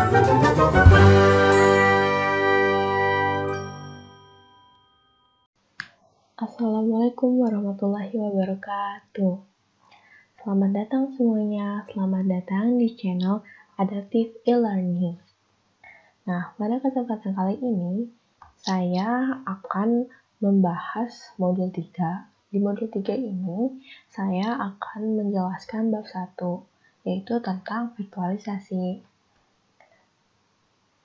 Assalamualaikum warahmatullahi wabarakatuh. Selamat datang semuanya, selamat datang di channel Adaptive E-Learning. Nah, pada kesempatan kali ini, saya akan membahas modul 3. Di modul 3 ini, saya akan menjelaskan bab 1, yaitu tentang virtualisasi.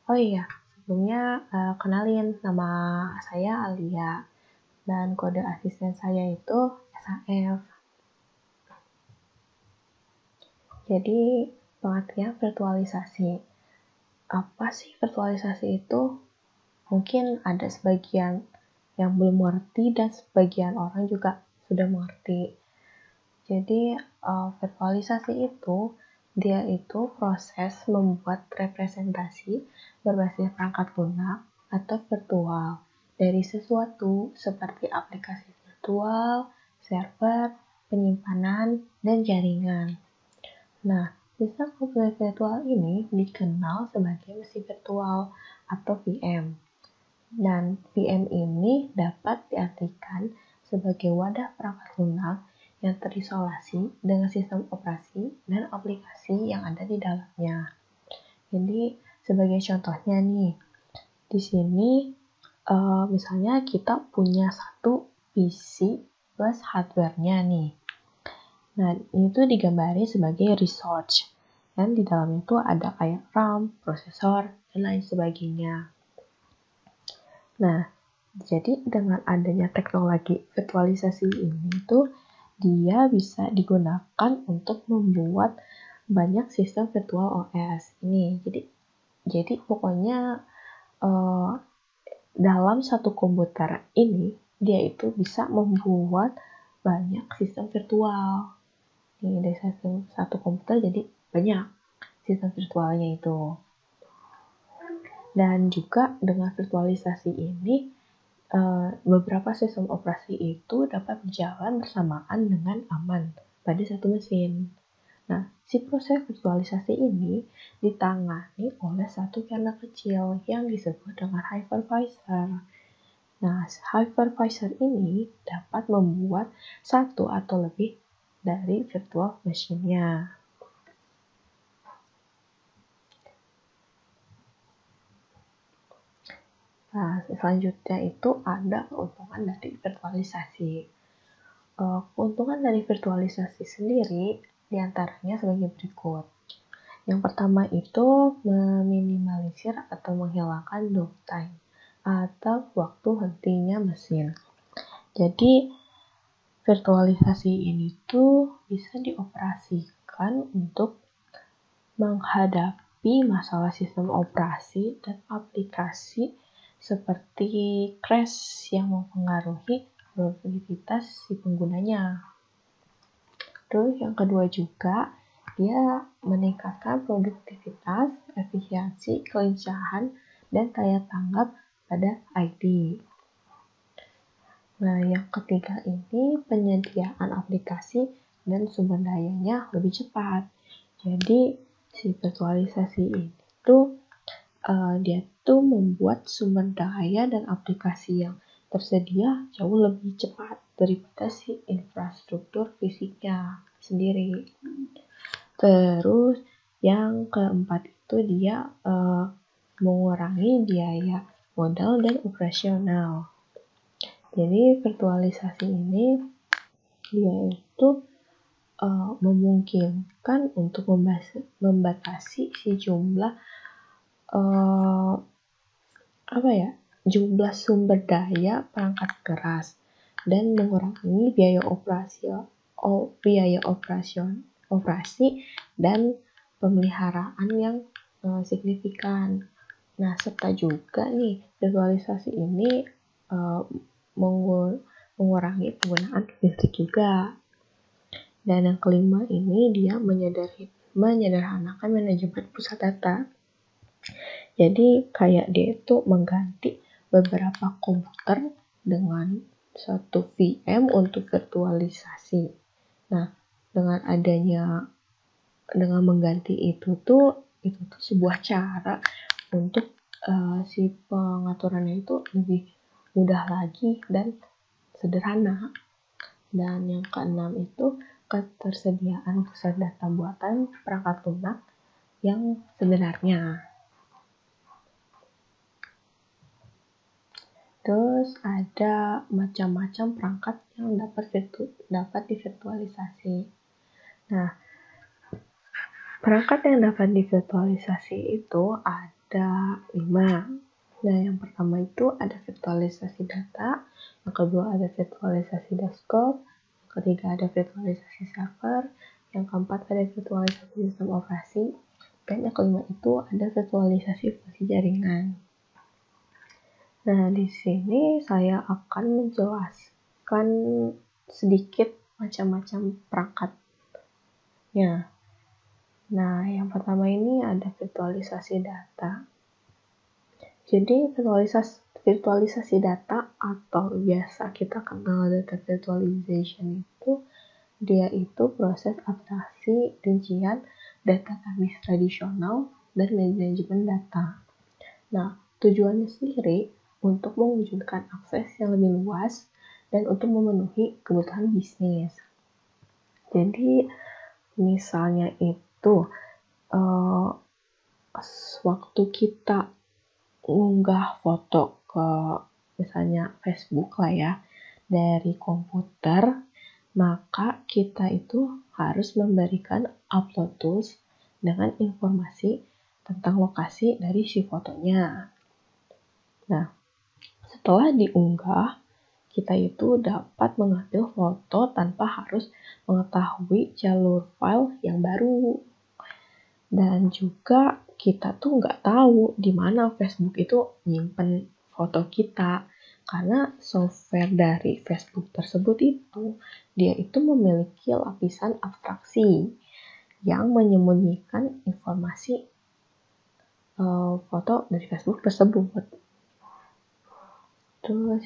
Oh iya, sebelumnya kenalin, nama saya Alia, dan kode asisten saya itu SAF. Jadi, pengertian virtualisasi. Apa sih virtualisasi itu? Mungkin ada sebagian yang belum mengerti dan sebagian orang juga sudah mengerti. Jadi, virtualisasi itu, dia itu proses membuat representasi berbasis perangkat lunak atau virtual dari sesuatu seperti aplikasi virtual, server, penyimpanan, dan jaringan. Nah, sistem komputer virtual ini dikenal sebagai mesin virtual atau VM. Dan VM ini dapat diartikan sebagai wadah perangkat lunak yang terisolasi dengan sistem operasi dan aplikasi yang ada di dalamnya. Jadi, sebagai contohnya nih, di sini misalnya kita punya satu PC plus hardware-nya nih. Nah, ini tuh digambari sebagai resource. Dan di dalamnya tuh ada kayak RAM, prosesor, dan lain sebagainya. Nah, jadi dengan adanya teknologi virtualisasi ini tuh, dia bisa digunakan untuk membuat banyak sistem virtual OS ini. Jadi pokoknya dalam satu komputer ini, dia itu bisa membuat banyak sistem virtual. Nih, dari satu komputer jadi banyak sistem virtualnya itu. Dan juga dengan virtualisasi ini, beberapa sistem operasi itu dapat berjalan bersamaan dengan aman pada satu mesin. Nah, si proses virtualisasi ini ditangani oleh satu kernel kecil yang disebut dengan hypervisor. Nah, hypervisor ini dapat membuat satu atau lebih dari virtual machine-nya. Nah, selanjutnya itu ada keuntungan dari virtualisasi. Keuntungan dari virtualisasi sendiri diantaranya sebagai berikut. Yang pertama itu meminimalisir atau menghilangkan downtime atau waktu hentinya mesin. Jadi, virtualisasi ini tuh bisa dioperasikan untuk menghadapi masalah sistem operasi dan aplikasi seperti crash yang mempengaruhi produktivitas si penggunanya. Terus yang kedua juga, dia meningkatkan produktivitas, efisiensi, kelincahan, dan daya tanggap pada ID. Nah, yang ketiga ini penyediaan aplikasi dan sumber dayanya lebih cepat. Jadi, si virtualisasi ini tuh dia tuh membuat sumber daya dan aplikasi yang tersedia jauh lebih cepat daripada si infrastruktur fisiknya sendiri. Terus yang keempat itu dia mengurangi biaya modal dan operasional. Jadi virtualisasi ini dia itu memungkinkan untuk membatasi si jumlah jumlah sumber daya perangkat keras dan mengurangi biaya operasi dan pemeliharaan yang signifikan. Nah, serta juga nih virtualisasi ini mengurangi penggunaan listrik juga. Dan yang kelima ini dia menyederhanakan manajemen pusat data. Jadi kayak dia itu mengganti beberapa komputer dengan satu VM untuk virtualisasi. Nah, dengan mengganti itu tuh itu tuh sebuah cara untuk si pengaturannya itu lebih mudah lagi dan sederhana. Dan yang keenam itu ketersediaan pusat data buatan perangkat lunak yang sebenarnya. Terus ada macam-macam perangkat yang dapat divirtualisasi. Nah, perangkat yang dapat divirtualisasi itu ada 5. Nah, yang pertama itu ada virtualisasi data, yang kedua ada virtualisasi desktop, yang ketiga ada virtualisasi server, yang keempat ada virtualisasi sistem operasi, dan yang kelima itu ada virtualisasi fungsi jaringan. Nah, di sini saya akan menjelaskan sedikit macam-macam perangkatnya. Nah, yang pertama ini ada virtualisasi data. Jadi, virtualisasi data atau biasa kita kenal data virtualization itu, dia itu proses abstraksi rincian data tradisional dan manajemen data. Nah, tujuannya sendiri untuk mewujudkan akses yang lebih luas dan untuk memenuhi kebutuhan bisnis. Jadi, misalnya itu waktu kita unggah foto ke misalnya Facebook lah ya dari komputer, maka kita itu harus memberikan upload tools dengan informasi tentang lokasi dari si fotonya. Nah, setelah diunggah, kita itu dapat mengambil foto tanpa harus mengetahui jalur file yang baru. Dan juga kita tuh nggak tahu di mana Facebook itu nyimpen foto kita. Karena software dari Facebook tersebut itu, dia itu memiliki lapisan abstraksi yang menyembunyikan informasi foto dari Facebook tersebut. Terus,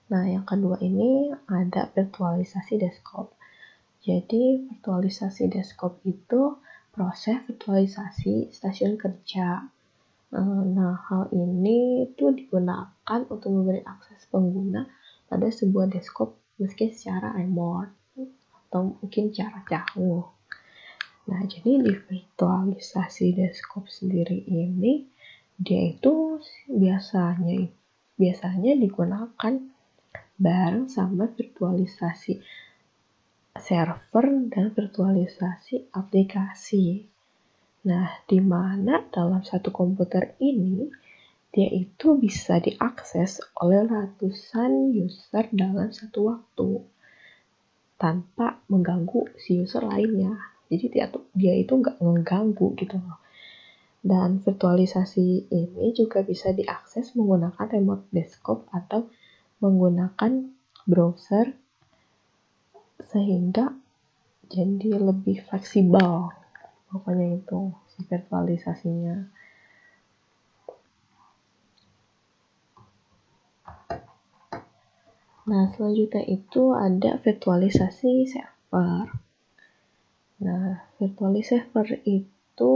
nah yang kedua ini ada virtualisasi desktop. Jadi virtualisasi desktop itu proses virtualisasi stasiun kerja. Nah, hal ini itu digunakan untuk memberi akses pengguna pada sebuah desktop meski secara remote atau mungkin secara jauh. Nah, jadi di virtualisasi desktop sendiri ini, dia itu biasanya digunakan bareng sama virtualisasi server dan virtualisasi aplikasi. Nah, di mana dalam satu komputer ini, dia itu bisa diakses oleh ratusan user dalam satu waktu tanpa mengganggu si user lainnya. Jadi dia itu nggak mengganggu gitu loh. Dan virtualisasi ini juga bisa diakses menggunakan remote desktop atau menggunakan browser sehingga jadi lebih fleksibel. Pokoknya itu si virtualisasinya. Nah, selanjutnya itu ada virtualisasi server. Nah, virtualisasi server itu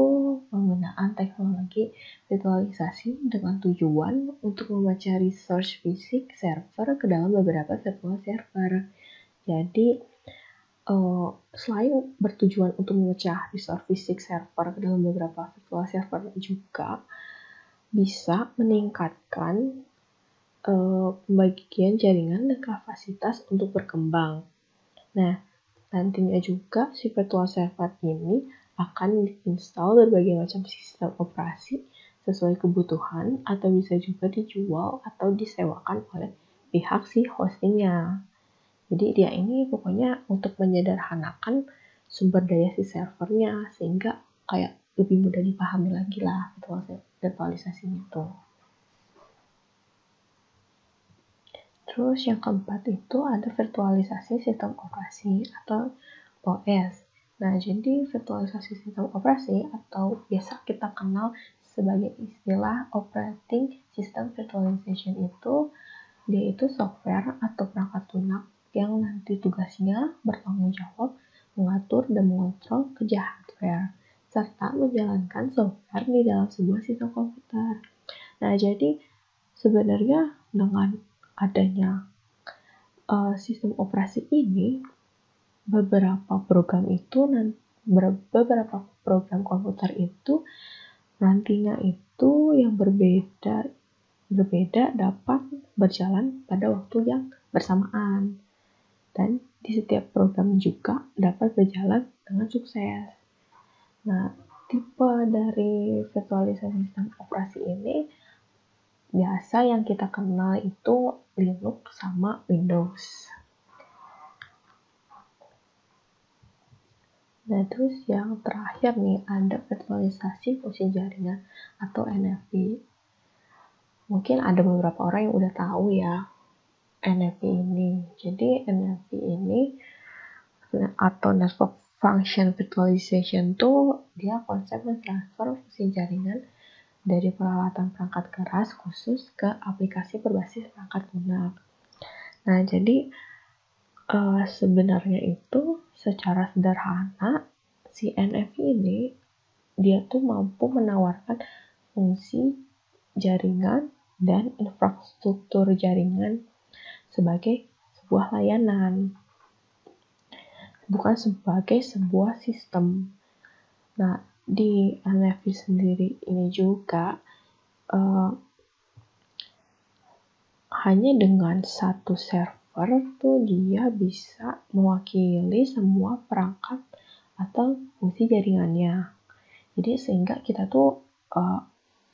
penggunaan teknologi virtualisasi dengan tujuan untuk membaca resource fisik server ke dalam beberapa virtual server. Jadi, selain bertujuan untuk memecah resource fisik server ke dalam beberapa virtual server, juga bisa meningkatkan pembagian jaringan dan kapasitas untuk berkembang. Nah, nantinya juga si virtual server ini akan diinstal berbagai macam sistem operasi sesuai kebutuhan atau bisa juga dijual atau disewakan oleh pihak si hostingnya. Jadi dia ini pokoknya untuk menyederhanakan sumber daya si servernya sehingga kayak lebih mudah dipahami lagi lah virtualisasinya itu. Terus yang keempat itu ada virtualisasi sistem operasi atau OS. Nah, jadi virtualisasi sistem operasi atau biasa kita kenal sebagai istilah operating system virtualization itu, dia itu software atau perangkat lunak yang nanti tugasnya bertanggung jawab mengatur dan mengontrol kerja hardware serta menjalankan software di dalam sebuah sistem komputer. Nah, jadi sebenarnya dengan adanya sistem operasi ini, beberapa program komputer itu nantinya itu yang berbeda dapat berjalan pada waktu yang bersamaan, dan di setiap program juga dapat berjalan dengan sukses. Nah, tipe dari virtualisasi sistem operasi ini biasa yang kita kenal itu Linux sama Windows. Nah, terus yang terakhir nih, ada virtualisasi fungsi jaringan atau NFV. Mungkin ada beberapa orang yang udah tahu ya NFV ini. Jadi NFV ini atau Network Function Virtualization tuh dia konsep mentransfer fungsi jaringan dari peralatan perangkat keras khusus ke aplikasi berbasis perangkat lunak. Nah, jadi sebenarnya itu secara sederhana si NFV ini dia tuh mampu menawarkan fungsi jaringan dan infrastruktur jaringan sebagai sebuah layanan, bukan sebagai sebuah sistem. Nah, di NFV sendiri ini juga hanya dengan satu server tuh dia bisa mewakili semua perangkat atau fungsi jaringannya. Jadi sehingga kita tuh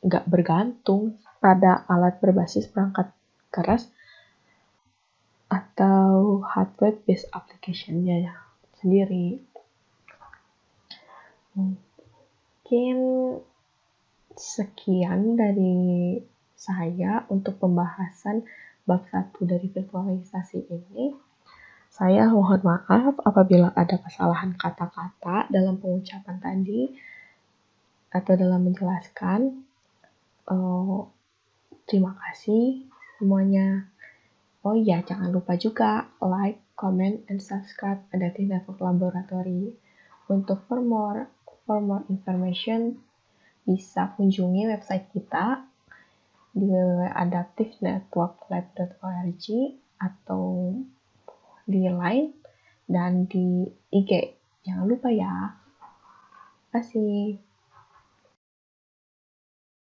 nggak bergantung pada alat berbasis perangkat keras atau hardware based application-nya sendiri. Mungkin sekian dari saya untuk pembahasan bab 1 dari virtualisasi ini. Saya mohon maaf apabila ada kesalahan kata-kata dalam pengucapan tadi atau dalam menjelaskan. Terima kasih semuanya. Oh iya, jangan lupa juga like, comment, and subscribe Adaptive Network Laboratory. Untuk for more information, bisa kunjungi website kita di www.adaptivenetworklab.org atau di Line dan di IG. Jangan lupa ya. Terima kasih.